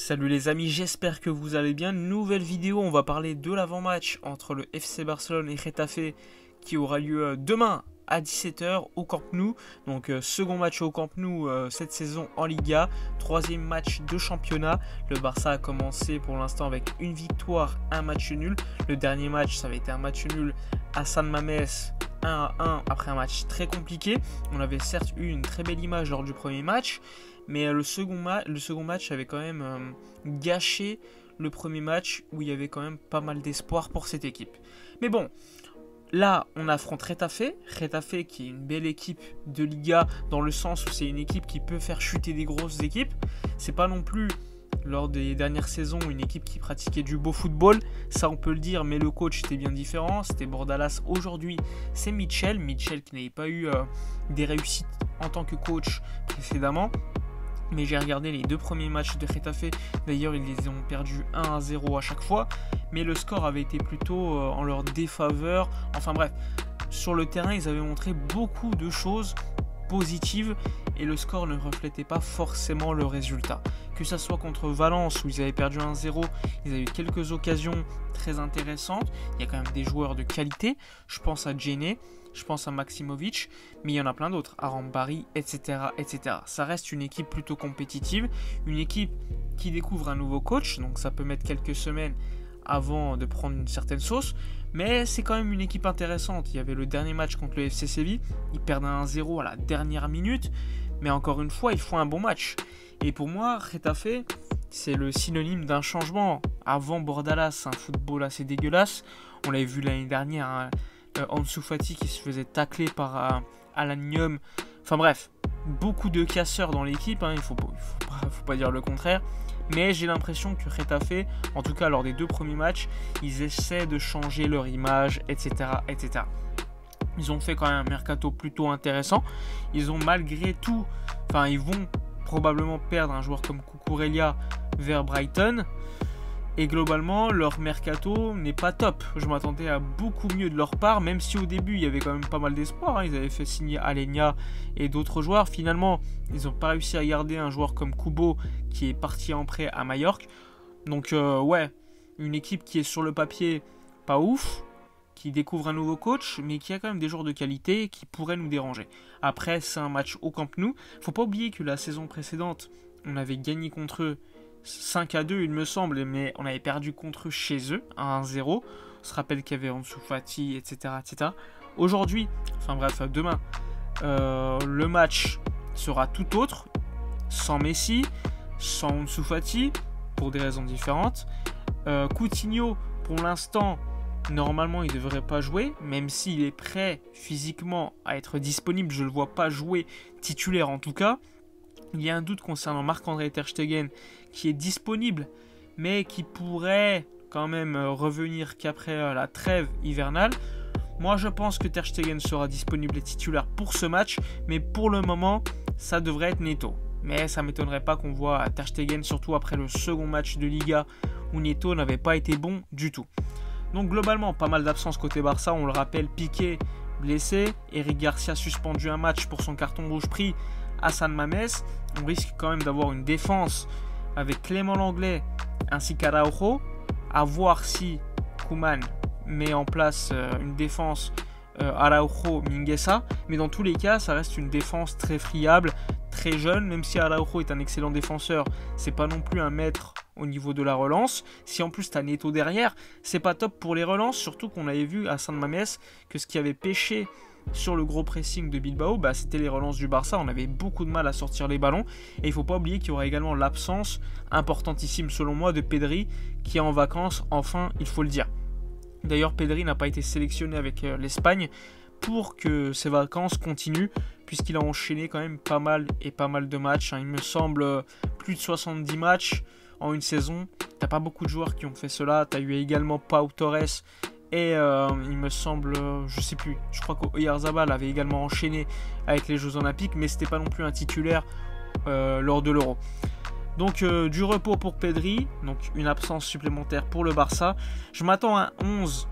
Salut les amis, j'espère que vous allez bien. Nouvelle vidéo, on va parler de l'avant-match entre le FC Barcelone et Getafe qui aura lieu demain à 17 h au Camp Nou. Donc second match au Camp Nou cette saison en Liga, troisième match de championnat. Le Barça a commencé pour l'instant avec une victoire, un match nul. Le dernier match, ça avait été un match nul à San Mamés, 1-1 après un match très compliqué. On avait certes eu une très belle image lors du premier match, mais le second match avait quand même gâché le premier match où il y avait quand même pas mal d'espoir pour cette équipe. Mais bon, là on affronte Getafe qui est une belle équipe de Liga dans le sens où c'est une équipe qui peut faire chuter des grosses équipes. C'est pas non plus lors des dernières saisons une équipe qui pratiquait du beau football, ça on peut le dire, mais le coach était bien différent, c'était Bordalas. Aujourd'hui c'est Michel qui n'avait pas eu des réussites en tant que coach précédemment. Mais j'ai regardé les deux premiers matchs de Getafe, d'ailleurs ils les ont perdus 1-0 à chaque fois, mais le score avait été plutôt en leur défaveur. Enfin bref, sur le terrain ils avaient montré beaucoup de choses positives et le score ne reflétait pas forcément le résultat. Que ça soit contre Valence où ils avaient perdu 1-0, ils avaient eu quelques occasions très intéressantes, il y a quand même des joueurs de qualité, je pense à Djene, je pense à Maximovic, mais il y en a plein d'autres, Arambari, etc., etc. Ça reste une équipe plutôt compétitive, une équipe qui découvre un nouveau coach, donc ça peut mettre quelques semaines avant de prendre une certaine sauce, mais c'est quand même une équipe intéressante. Il y avait le dernier match contre le FC Séville, ils perdent 1-0 à la dernière minute, mais encore une fois, ils font un bon match. Et pour moi, Getafe, c'est le synonyme d'un changement. Avant Bordalas, un football assez dégueulasse, on l'avait vu l'année dernière, hein, Ansu Fati qui se faisait tacler par Alan Nyom. Enfin bref, beaucoup de casseurs dans l'équipe, hein, il faut pas dire le contraire. Mais j'ai l'impression que Getafe, en tout cas lors des deux premiers matchs, ils essaient de changer leur image, etc., etc. Ils ont fait quand même un mercato plutôt intéressant. Ils ont malgré tout, enfin ils vont probablement perdre un joueur comme Cucurella vers Brighton. Et globalement, leur mercato n'est pas top. Je m'attendais à beaucoup mieux de leur part, même si au début, il y avait quand même pas mal d'espoir. Ils avaient fait signer Alenia et d'autres joueurs. Finalement, ils n'ont pas réussi à garder un joueur comme Kubo qui est parti en prêt à Majorque. Donc ouais, une équipe qui est sur le papier pas ouf, qui découvre un nouveau coach, mais qui a quand même des joueurs de qualité qui pourraient nous déranger. Après, c'est un match au Camp Nou. Faut pas oublier que la saison précédente, on avait gagné contre eux 5-2 il me semble, mais on avait perdu contre eux chez eux, 1-0. On se rappelle qu'il y avait Ansu Fati, etc., etc. Aujourd'hui, enfin bref, demain, le match sera tout autre, sans Messi, sans Ansu Fati, pour des raisons différentes. Coutinho, pour l'instant, normalement il ne devrait pas jouer, même s'il est prêt physiquement à être disponible, je ne le vois pas jouer titulaire en tout cas. Il y a un doute concernant Marc-André Ter Stegen qui est disponible, mais qui pourrait quand même revenir qu'après la trêve hivernale. Moi je pense que Ter Stegen sera disponible et titulaire pour ce match, mais pour le moment ça devrait être Neto. Mais ça ne m'étonnerait pas qu'on voit Ter Stegen, surtout après le second match de Liga où Neto n'avait pas été bon du tout. Donc globalement pas mal d'absences côté Barça, on le rappelle, Piqué blessé, Eric Garcia suspendu un match pour son carton rouge pris à San Mamés. On risque quand même d'avoir une défense avec Clément Lenglet ainsi qu'Araujo, à voir si Koeman met en place une défense Araujo Mingueza, mais dans tous les cas ça reste une défense très friable, très jeune. Même si Araujo est un excellent défenseur, c'est pas non plus un maître au niveau de la relance. Si en plus t'as Neto derrière, c'est pas top pour les relances, surtout qu'on avait vu à San Mamés que ce qui avait pêché sur le gros pressing de Bilbao, c'était les relances du Barça. On avait beaucoup de mal à sortir les ballons. Et il ne faut pas oublier qu'il y aura également l'absence importantissime selon moi de Pedri qui est en vacances, enfin il faut le dire. D'ailleurs Pedri n'a pas été sélectionné avec l'Espagne pour que ses vacances continuent, puisqu'il a enchaîné quand même pas mal de matchs. Il me semble plus de 70 matchs en une saison. T'as pas beaucoup de joueurs qui ont fait cela. Tu as eu également Pau Torres. Et il me semble, je sais plus, je crois qu'Oyarzabal avait également enchaîné avec les Jeux Olympiques, mais c'était pas non plus un titulaire lors de l'Euro. Donc du repos pour Pedri, donc une absence supplémentaire pour le Barça. Je m'attends à un 11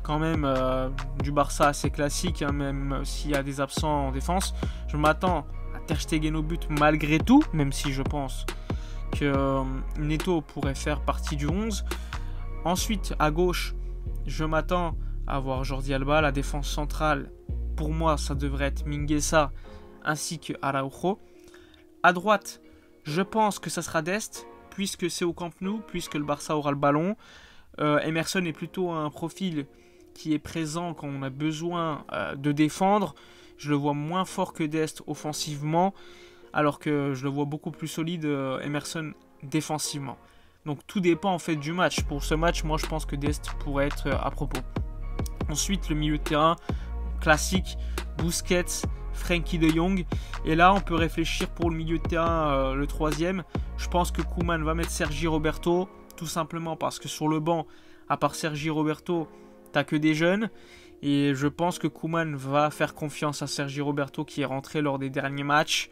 quand même du Barça assez classique, hein, même s'il y a des absents en défense. Je m'attends à Ter Stegen au but malgré tout, même si je pense que Neto pourrait faire partie du 11. Ensuite, à gauche, je m'attends à voir Jordi Alba. La défense centrale, pour moi, ça devrait être Mingueza ainsi que Araujo. À droite, je pense que ça sera Dest, puisque c'est au Camp Nou, puisque le Barça aura le ballon. Emerson est plutôt un profil qui est présent quand on a besoin de défendre. Je le vois moins fort que Dest offensivement, alors que je le vois beaucoup plus solide Emerson défensivement. Donc tout dépend en fait du match. Pour ce match, moi je pense que Dest pourrait être à propos. Ensuite, le milieu de terrain classique, Busquets, Frenkie de Jong. Et là, on peut réfléchir pour le milieu de terrain, le troisième. Je pense que Koeman va mettre Sergi Roberto, tout simplement parce que sur le banc, à part Sergi Roberto, t'as que des jeunes. Et je pense que Koeman va faire confiance à Sergi Roberto qui est rentré lors des derniers matchs.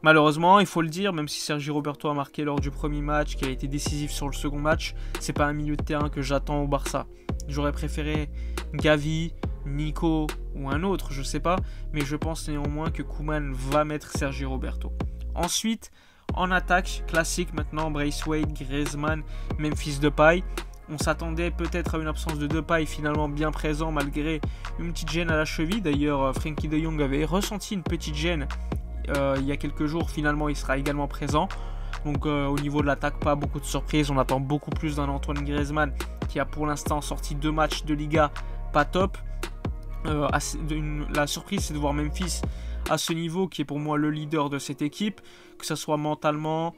Malheureusement, il faut le dire, même si Sergi Roberto a marqué lors du premier match, qui a été décisif sur le second match, c'est pas un milieu de terrain que j'attends au Barça. J'aurais préféré Gavi, Nico ou un autre, je sais pas, mais je pense néanmoins que Koeman va mettre Sergi Roberto. Ensuite, en attaque, classique maintenant, Braithwaite, Griezmann, Memphis Depay. On s'attendait peut-être à une absence de Depay finalement bien présent malgré une petite gêne à la cheville. D'ailleurs, Frenkie de Jong avait ressenti une petite gêne il y a quelques jours. Finalement, il sera également présent. Donc au niveau de l'attaque, pas beaucoup de surprises. On attend beaucoup plus d'un Antoine Griezmann qui a pour l'instant sorti 2 matchs de Liga pas top. La surprise, c'est de voir Memphis à ce niveau, qui est pour moi le leader de cette équipe, que ce soit mentalement,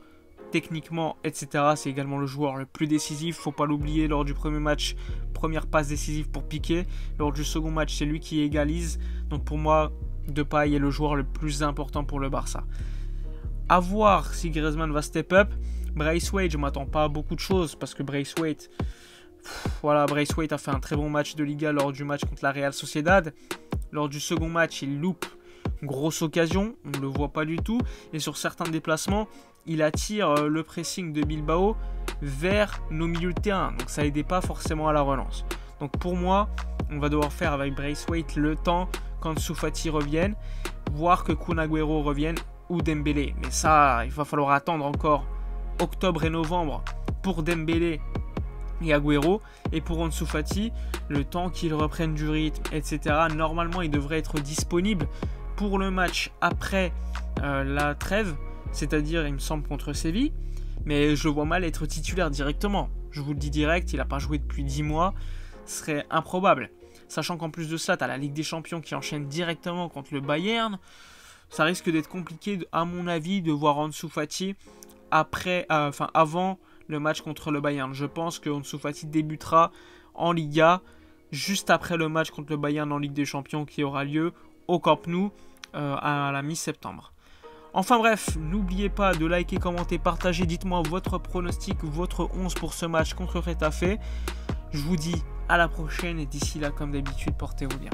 techniquement, etc. C'est également le joueur le plus décisif. Faut pas l'oublier, lors du premier match, première passe décisive pour Piqué. Lors du second match, c'est lui qui égalise. Donc pour moi, Depay est le joueur le plus important pour le Barça. À voir si Griezmann va step up. Braithwaite, je m'attends pas à beaucoup de choses parce que Braithwaite a fait un très bon match de Liga lors du match contre la Real Sociedad. Lors du second match, il loupe une grosse occasion, on ne le voit pas du tout. Et sur certains déplacements, il attire le pressing de Bilbao vers nos milieux de terrain. Donc ça n'aidait pas forcément à la relance. Donc pour moi, on va devoir faire avec Braithwaite le temps qu'Ansu Fati revienne, voire que Kun Agüero revienne ou Dembélé. Mais ça, il va falloir attendre encore octobre et novembre pour Dembélé et Agüero. Et pour Ansu Fati, le temps qu'il reprenne du rythme, etc. Normalement, il devrait être disponible pour le match après la trêve, c'est-à-dire, il me semble, contre Séville. Mais je le vois mal être titulaire directement. Je vous le dis direct, il n'a pas joué depuis 10 mois. Ce serait improbable. Sachant qu'en plus de ça, tu as la Ligue des Champions qui enchaîne directement contre le Bayern. Ça risque d'être compliqué, à mon avis, de voir Ansu Fati avant le match contre le Bayern. Je pense que Ansu Fati débutera en Liga juste après le match contre le Bayern en Ligue des Champions qui aura lieu au Camp Nou à la mi-septembre. Enfin bref, n'oubliez pas de liker, commenter, partager. Dites-moi votre pronostic, votre 11 pour ce match contre Getafe. Je vous dis à la prochaine et d'ici là, comme d'habitude, portez-vous bien.